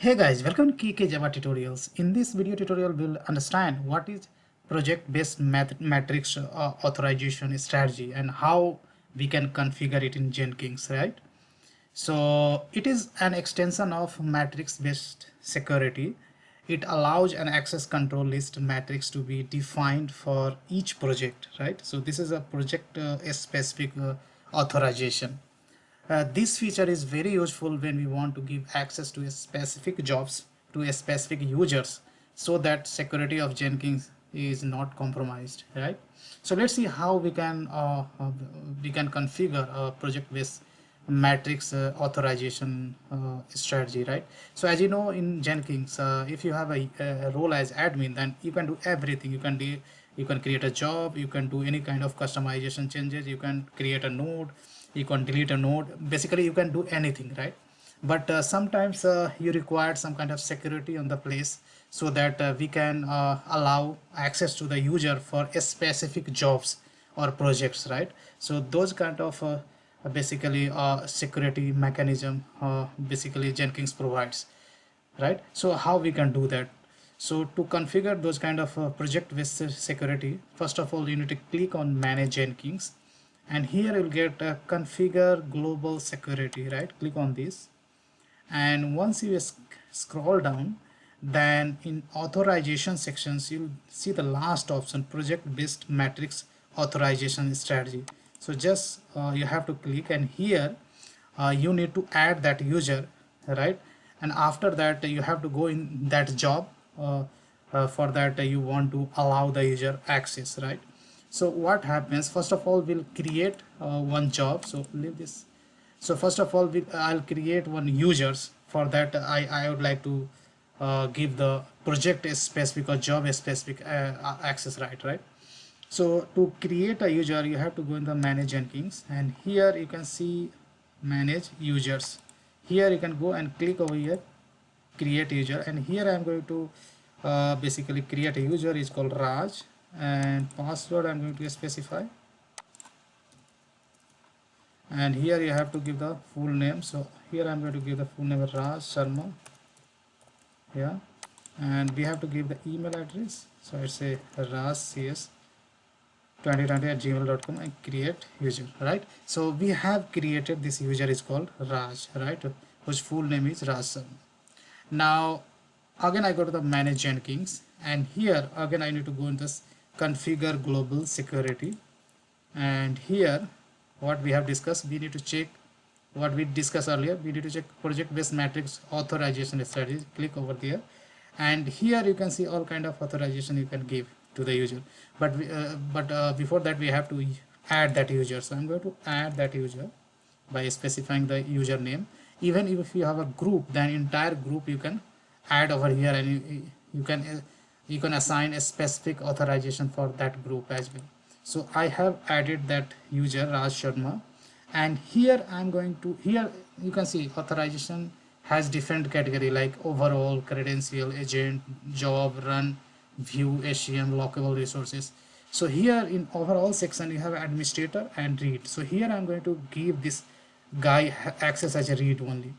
Hey guys, welcome to KK Java Tutorials. In this video tutorial, we'll understand what is project-based matrix authorization strategy and how we can configure it in Jenkins, right? So it is an extension of matrix-based security. It allows an access control list matrix to be defined for each project, right? So this is a project specific authorization. This feature is very useful when we want to give access to a specific jobs to a specific users so that security of Jenkins is not compromised, right? So let's see how we can configure a project-based matrix authorization strategy, right? So as you know, in Jenkins, if you have a role as admin, then you can do everything. You can create a job, you can do any kind of customization changes, you can create a node, you can delete a node. Basically you can do anything, right? But sometimes you require some kind of security on the place so that we can allow access to the user for a specific jobs or projects, right? So those kind of basically security mechanism basically Jenkins provides, right? So how we can do that? So to configure those kind of project based security, first of all you need to click on manage Jenkins, and here you'll get configure global security, right? Click on this, and once you scroll down, then in authorization sections you'll see the last option, project based matrix authorization strategy. So just you have to click, and here you need to add that user, right? And after that you have to go in that job. For that you want to allow the user access, right? So what happens, first of all we'll create one job. So leave this. So first of all I'll create one users. For that I would like to give the project a specific or job a specific access right. So to create a user you have to go in the manage Jenkins, and here you can see manage users. Here you can go and click over here, create user, and here I'm going to basically create a user is called Raj, and password I'm going to specify, and here you have to give the full name. So here I'm going to give the full name Raj Sharma, yeah, and we have to give the email address. So it's a rajcs 2020@gmail.com and create user, right? So we have created this user is called Raj, right, whose full name is Raj Sharma. Now again I go to the manage Jenkins, and here again I need to go in this configure global security, and here what we have discussed, we need to check what we discussed earlier. We need to check project based matrix authorization strategy. Click over there, and here you can see all kind of authorization you can give to the user. But before that we have to add that user. So I'm going to add that user by specifying the username. Even if you have a group, then entire group you can add over here, and you can assign a specific authorization for that group as well. So I have added that user Raj Sharma, and here I'm going to, here you can see authorization has different category like overall, credential, agent, job, run, view, ACM, lockable resources. So here in overall section you have administrator and read. So here I'm going to give this guy access as a read only,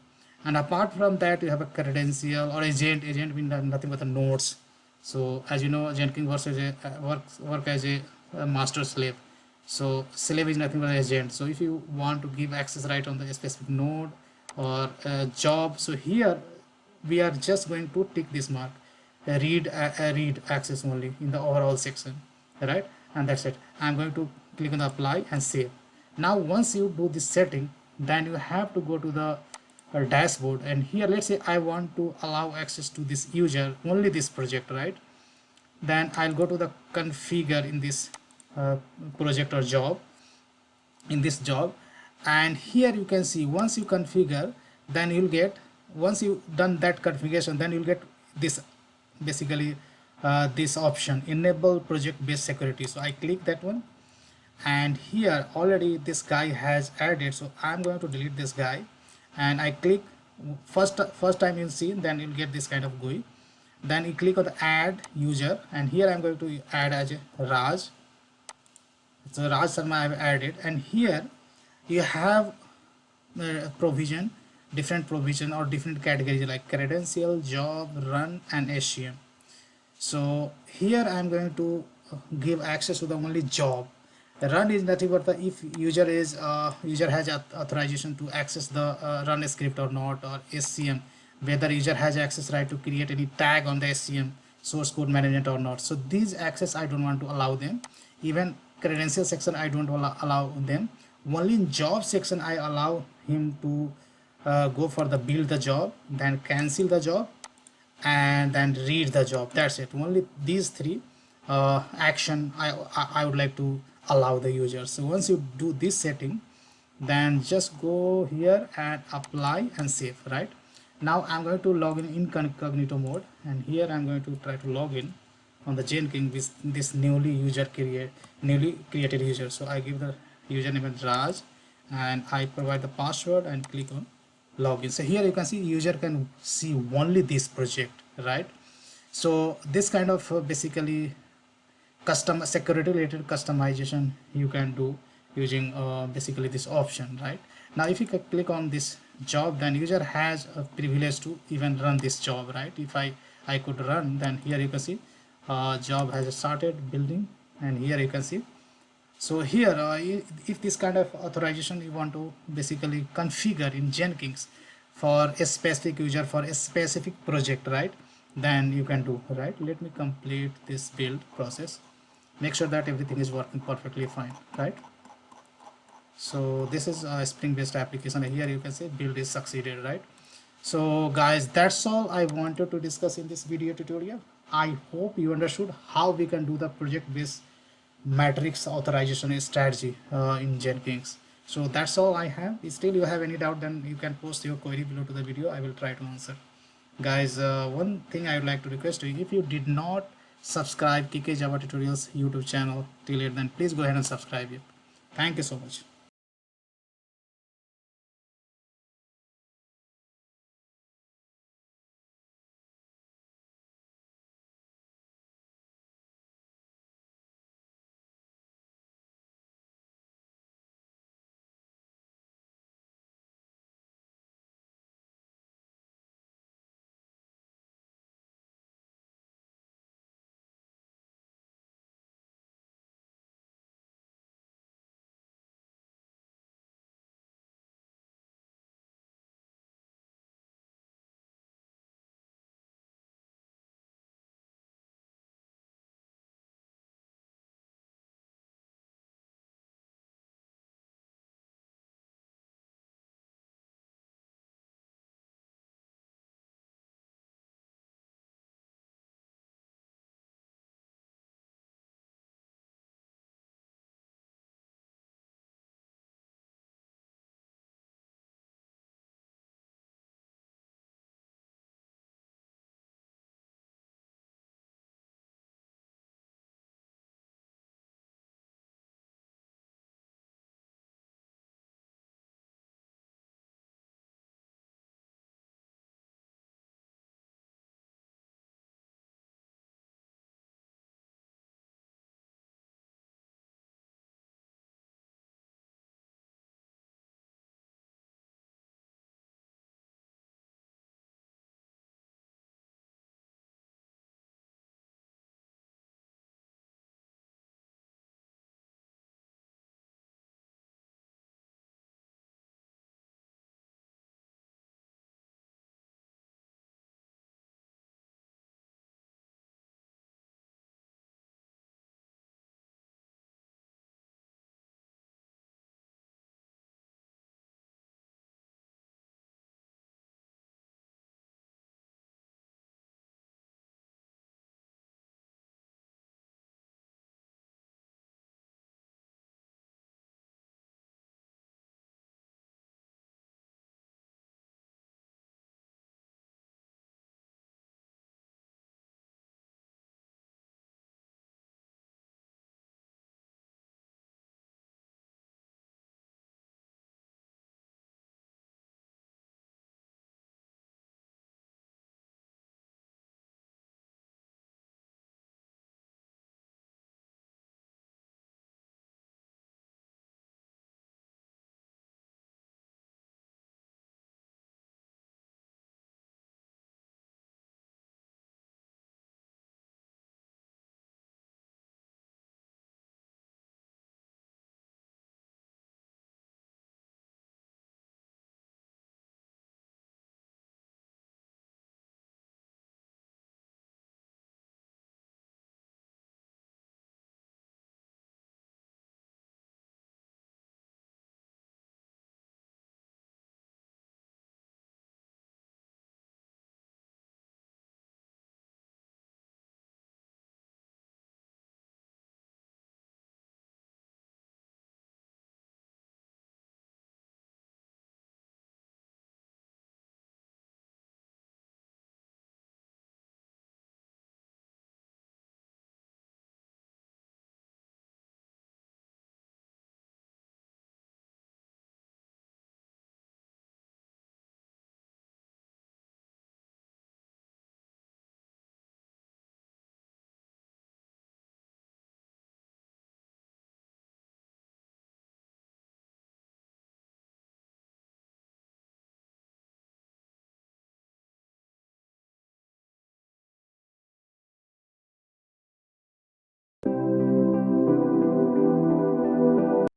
and apart from that you have a credential or agent means nothing but the nodes. So as you know, Jenkins works as a work as a master slave. So slave is nothing but an agent. So if you want to give access right on the specific node or job, so here we are just going to tick this mark, read access only in the overall section, right? And that's it. I'm going to click on the apply and save. Now once you do this setting, then you have to go to the dashboard, and here let's say I want to allow access to this user only this project, right? Then I'll go to the configure in this project or job, in this job, and here you can see once you configure, then you'll get, once you done that configuration, then you'll get this basically this option, enable project based security. So I click that one, and here already this guy has added, so I'm going to delete this guy, and I click first time you'll see, then you'll get this kind of GUI. Then you click on the add user, and here I'm going to add as a Raj. So Raj Sharma I have added, and here you have provision different provision or different categories like credential, job, run, and SCM. So here I am going to give access to the only job. Run is nothing but the if user has authorization to access the run script or not, or SCM, whether user has access right to create any tag on the SCM source code management or not. So these access I don't want to allow them. Even credential section I don't allow them. Only in job section I allow him to go for the build the job, then cancel the job, and then read the job. That's it. Only these three action I would like to allow the user. So once you do this setting, then just go here and apply and save. Right now I'm going to log in incognito mode, and here I'm going to try to log in on the Jenkins with this newly created user. So I give the username as Raj, and I provide the password and click on login. So here you can see user can see only this project, right? So this kind of basically custom security related customization you can do using basically this option. Right now if you click on this job, then user has a privilege to even run this job. Right, if I could run, then here you can see job has started building, and here you can see. So here if this kind of authorization you want to basically configure in Jenkins for a specific user for a specific project, right, then you can do. Right, let me complete this build process, make sure that everything is working perfectly fine. Right, so this is a Spring based application. Here you can say build is succeeded. Right, so guys, that's all I wanted to discuss in this video tutorial. I hope you understood how we can do the project based matrix authorization strategy in Jenkins. So that's all I have. If still you have any doubt, then you can post your query below to the video. I will try to answer. Guys, one thing I would like to request you, if you did not subscribe KK Java Tutorials YouTube channel till yet, then please go ahead and subscribe it. Thank you so much.